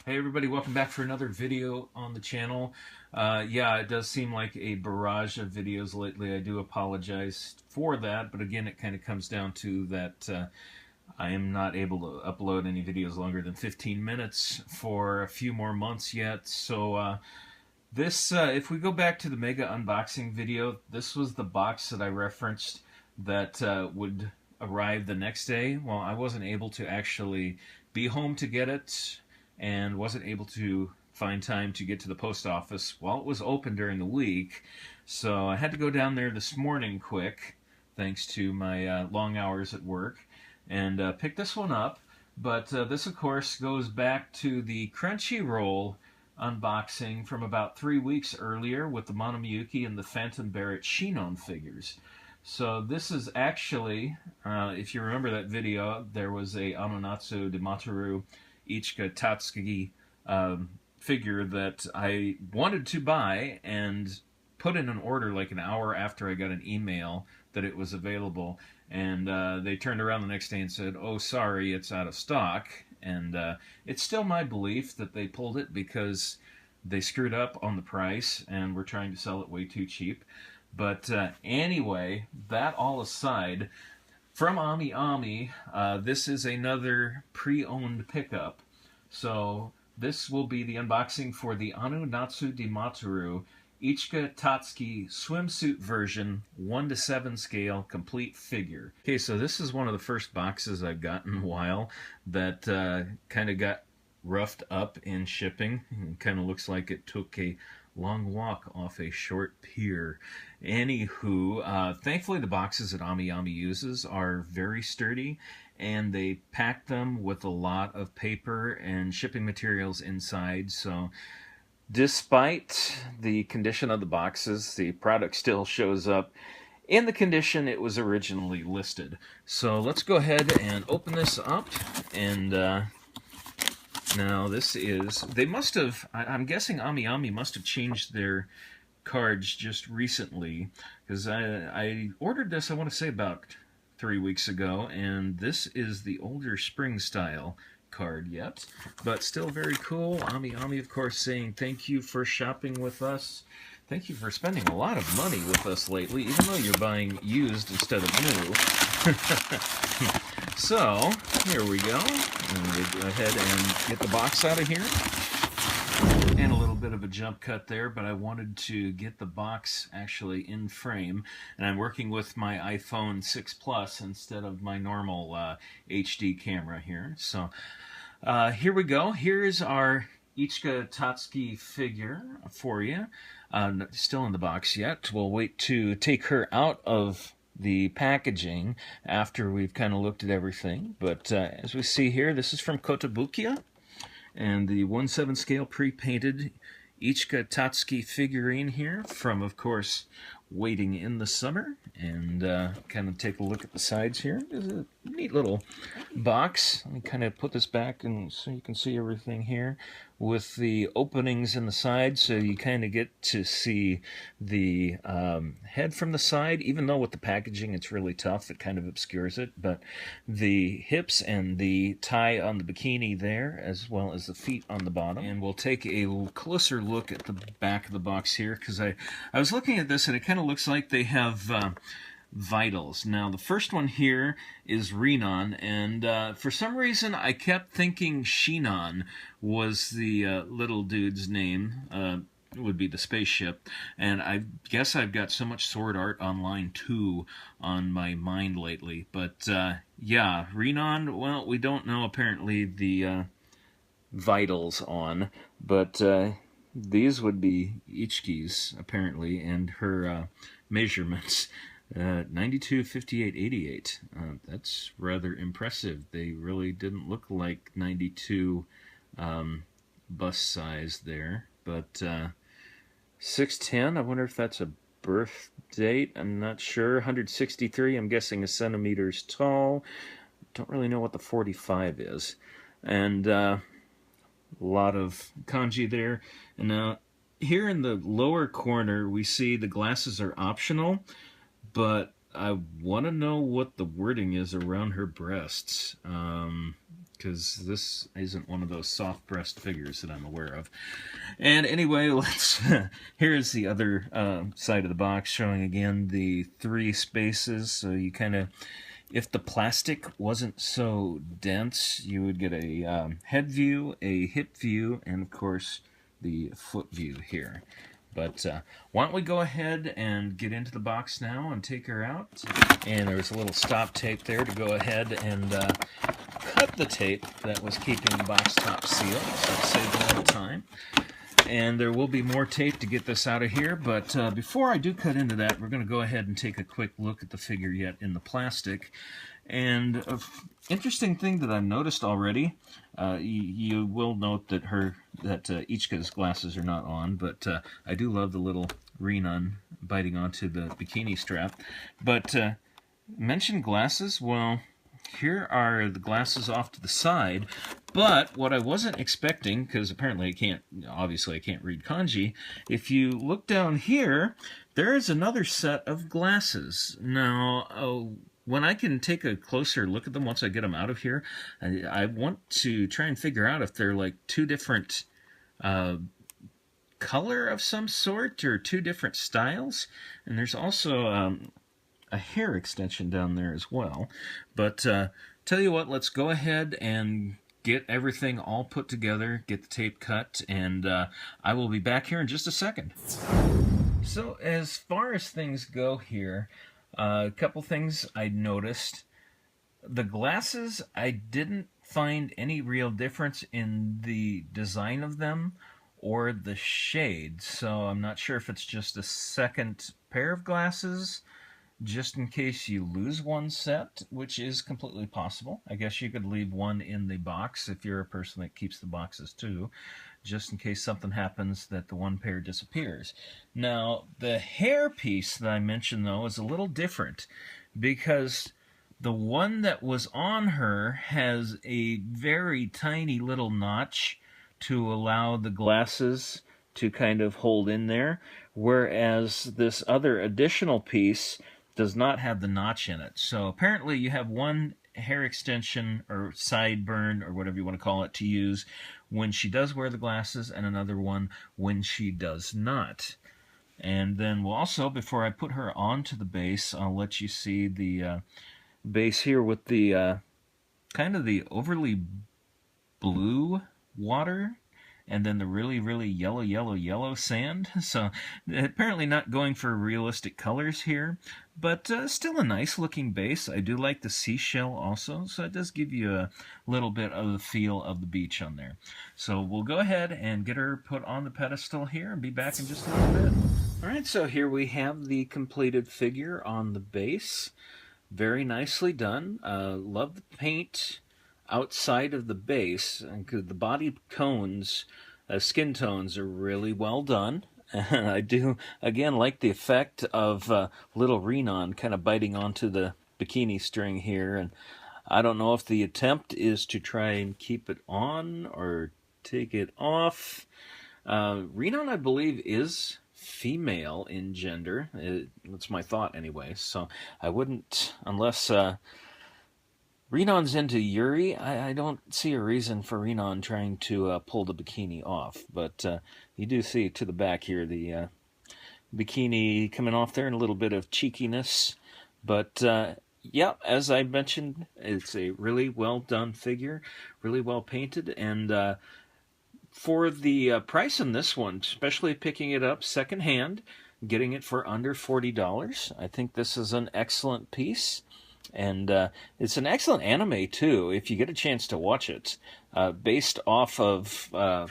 Hey everybody, welcome back for another video on the channel. Yeah, it does seem like a barrage of videos lately. I do apologize for that, but again, it kind of comes down to that I am not able to upload any videos longer than 15 minutes for a few more months yet. So if we go back to the Mega unboxing video, this was the box that I referenced that would arrive the next day. Well, I wasn't able to actually be home to get it and wasn't able to find time to get to the post office while it was open during the week. So I had to go down there this morning quick, thanks to my long hours at work, and pick this one up. But this, of course, goes back to the Crunchyroll unboxing from about 3 weeks earlier with the Monomiyuki and the Phantom Barrett Shinon figures. So this is actually, if you remember that video, there was a Anonatsu de Mataru Ichika Tatsuki figure that I wanted to buy and put in an order like an hour after I got an email that it was available. And they turned around the next day and said, "Oh, sorry, it's out of stock." And it's still my belief that they pulled it because they screwed up on the price and were trying to sell it way too cheap. But anyway, that all aside, from Ami Ami, this is another pre-owned pickup. So this will be the unboxing for the Anu Natsu de Mataru Ichika Tatsuki swimsuit version 1:7 scale complete figure. Okay, so this is one of the first boxes I've gotten in a while that kind of got roughed up in shipping. It kind of looks like it took a long walk off a short pier. Anywho, thankfully the boxes that Ami Ami uses are very sturdy, and they pack them with a lot of paper and shipping materials inside. So despite the condition of the boxes, the product still shows up in the condition it was originally listed. So let's go ahead and open this up. And now this is, they must have, I'm guessing Ami Ami must have changed their cards just recently, because I ordered this, I want to say, about 3 weeks ago, and this is the older spring style card yet, but still very cool. Ami Ami, of course, saying thank you for shopping with us. Thank you for spending a lot of money with us lately, even though you're buying used instead of new. So, here we go. And we go ahead and get the box out of here. And a little bit of a jump cut there, but I wanted to get the box actually in frame. And I'm working with my iPhone 6 Plus instead of my normal HD camera here. So here we go. Here's our Ichika Tatsuki figure for you. Still in the box yet. We'll wait to take her out of the packaging after we've kind of looked at everything. But as we see here, this is from Kotobukiya, and the 1/7 scale pre-painted Ichika Tatsuki figurine here from, of course, Waiting in the Summer. And kind of take a look at the sides here. There's a neat little box. Let me kind of put this back and so you can see everything here with the openings in the side, so you kind of get to see the head from the side. Even though with the packaging it's really tough, it kind of obscures it, but the hips and the tie on the bikini there, as well as the feet on the bottom. And we'll take a closer look at the back of the box here, because I was looking at this and it kind of looks like they have vitals. Now, the first one here is Renon, and for some reason I kept thinking Shinon was the little dude's name. Would be the spaceship, and I guess I've got so much Sword Art Online 2 on my mind lately. But yeah, Renon, well, we don't know apparently the vitals on, but these would be Ichiki's apparently, and her measurements. 92, 58, 88. That's rather impressive. They really didn't look like 92 bust size there. But 6'10", I wonder if that's a birth date. I'm not sure. 163, I'm guessing, a centimeters tall. Don't really know what the 45 is. And a lot of kanji there. And now, here in the lower corner, we see the glasses are optional, but I want to know what the wording is around her breasts. because this isn't one of those soft breast figures that I'm aware of. And anyway, let's here's the other side of the box, showing again the 3 spaces. So you kind of, if the plastic wasn't so dense, you would get a head view, a hip view, and of course the foot view here. But why don't we go ahead and get into the box now and take her out. And there's a little stop tape there to go ahead and cut the tape that was keeping the box top sealed, so it saved a lot of time. And there will be more tape to get this out of here, but before I do cut into that, we're going to go ahead and take a quick look at the figure yet in the plastic. And an interesting thing that I've noticed already, you will note that Ichika's glasses are not on, but I do love the little Renan biting onto the bikini strap. But mention glasses, well, here are the glasses off to the side, but what I wasn't expecting, because apparently obviously I can't read kanji, if you look down here, there is another set of glasses. Now, when I can take a closer look at them once I get them out of here, I want to try and figure out if they're like 2 different color of some sort, or 2 different styles. And there's also a hair extension down there as well. But tell you what, let's go ahead and get everything all put together, get the tape cut, and I will be back here in just a second. So as far as things go here, a couple things I noticed. The glasses, I didn't find any real difference in the design of them or the shade, so I'm not sure if it's just a second pair of glasses just in case you lose one set, which is completely possible. I guess you could leave one in the box if you're a person that keeps the boxes too, just in case something happens that the one pair disappears. Now, the hair piece that I mentioned, though, is a little different, because the one that was on her has a very tiny little notch to allow the glasses to kind of hold in there, whereas this other additional piece does not have the notch in it. So apparently you have one hair extension or sideburn or whatever you want to call it to use when she does wear the glasses, and another one when she does not. And then we'll also, before I put her onto the base, I'll let you see the base here with the kind of the overly blue water, and then the really, really yellow sand. So apparently not going for realistic colors here, but still a nice looking base. I do like the seashell also, so it does give you a little bit of the feel of the beach on there. So we'll go ahead and get her put on the pedestal here and be back in just a little bit. Alright, so here we have the completed figure on the base. Very nicely done. Love the paint outside of the base, and the body cones, skin tones are really well done. And I do, again, like the effect of little Renan kind of biting onto the bikini string here. And I don't know if the attempt is to try and keep it on or take it off. Renan, I believe, is female in gender. That's my thought anyway. So I wouldn't, unless Renan's into Yuri, I don't see a reason for Renan trying to pull the bikini off. But you do see to the back here the bikini coming off there and a little bit of cheekiness. But yeah, as I mentioned, it's a really well done figure, really well painted, and for the price on this one, especially picking it up secondhand, getting it for under $40, I think this is an excellent piece. And it's an excellent anime, too, if you get a chance to watch it. Based off of, well,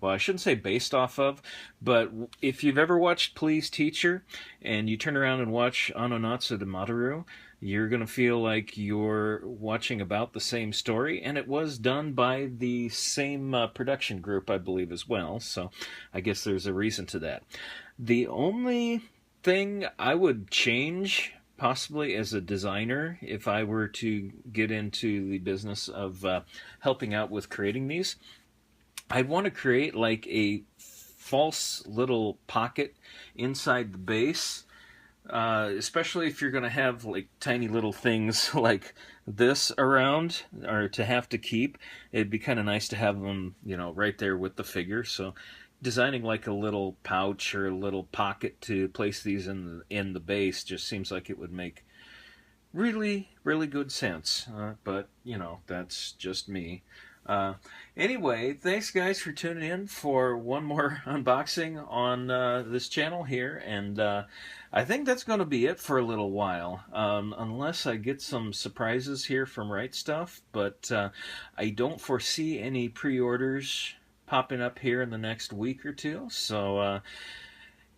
I shouldn't say based off of, but if you've ever watched Please Teacher, and you turn around and watch Anonatsu de Madoru, you're going to feel like you're watching about the same story, and it was done by the same production group, I believe, as well, so I guess there's a reason to that. The only thing I would change, possibly as a designer, if I were to get into the business of helping out with creating these, I'd want to create like a false little pocket inside the base, especially if you're going to have like tiny little things like this around or to have to keep. It'd be kind of nice to have them, right there with the figure. So designing like a little pouch or a little pocket to place these in the base just seems like it would make really, really good sense. But, that's just me. Uh, anyway, thanks guys for tuning in for one more unboxing on this channel here. And I think that's going to be it for a little while. Unless I get some surprises here from Right Stuf. But I don't foresee any pre-orders popping up here in the next week or two. So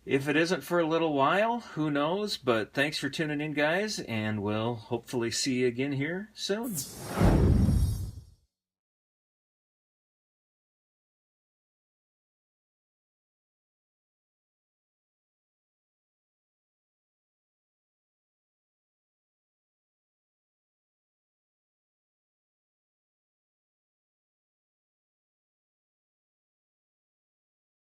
if it isn't for a little while, who knows? But thanks for tuning in, guys, and we'll hopefully see you again here soon.